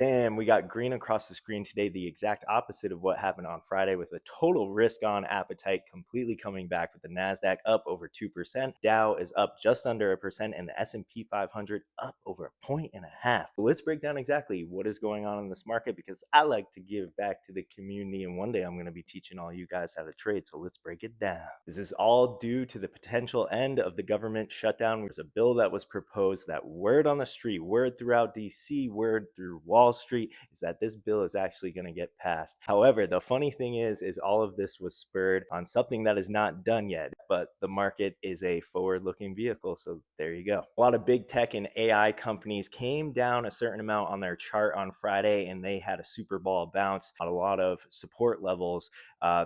Damn, we got green across the screen today, the exact opposite of what happened on Friday, with a total risk on appetite completely coming back, with the Nasdaq up over 2%, Dow is up just under 1%, and the S&P 500 up over a point and a half. So let's break down exactly what is going on in this market, because I like to give back to the community, and one day I'm going to be teaching all you guys how to trade. So let's break it down. This is all due to the potential end of the government shutdown. There's a bill that was proposed that word on the street, word throughout DC, word through Wall Street is that this bill is actually going to get passed. However, the funny thing is all of this was spurred on something that is not done yet, but the market is a forward-looking vehicle, so there you go. A lot of big tech and AI companies came down a certain amount on their chart on Friday, and they had a Super Bowl bounce on a lot of support levels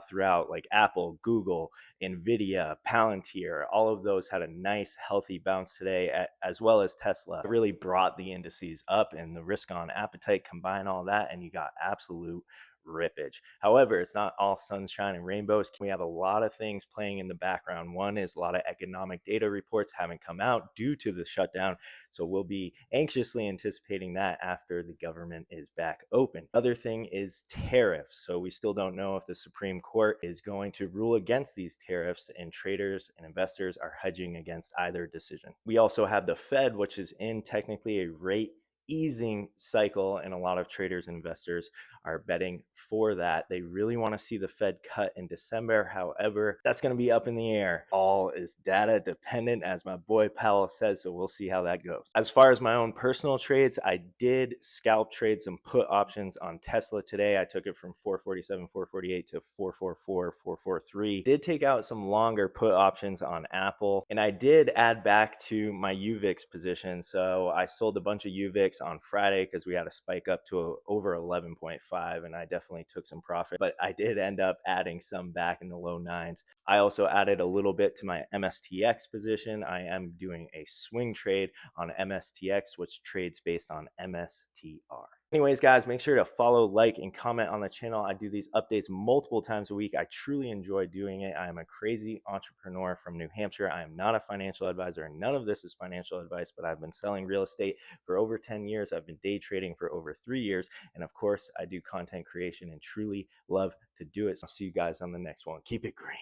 throughout, like Apple, Google, Nvidia, Palantir. All of those had a nice healthy bounce today, as well as Tesla. It really brought the indices up, and the risk on appetite, combine all that and you got absolute rippage. However, it's not all sunshine and rainbows. We have a lot of things playing in the background. One is a lot of economic data reports haven't come out due to the shutdown, so we'll be anxiously anticipating that after the government is back open. Other thing is tariffs. So we still don't know if the Supreme Court is going to rule against these tariffs, and traders and investors are hedging against either decision. We also have the Fed, which is in technically a rate easing cycle, and a lot of traders and investors are betting for that. They really want to see the Fed cut in December. However, that's going to be up in the air. All is data dependent, as my boy Powell says, so we'll see how that goes. As far as my own personal trades, I did scalp trade some put options on Tesla today. I took it from 447, 448 to 444, 443. Did take out some longer put options on Apple, and I did add back to my UVIX position. So I sold a bunch of UVIX on Friday because we had a spike up to over 11.5, and I definitely took some profit, but I did end up adding some back in the low nines. I also added a little bit to my MSTX position. I am doing a swing trade on MSTX, which trades based on MSTR. Anyways, guys, make sure to follow, like, and comment on the channel. I do these updates multiple times a week. I truly enjoy doing it. I am a crazy entrepreneur from New Hampshire. I am not a financial advisor. None of this is financial advice, but I've been selling real estate for over 10 years. I've been day trading for over 3 years. And of course, I do content creation and truly love to do it. So I'll see you guys on the next one. Keep it green.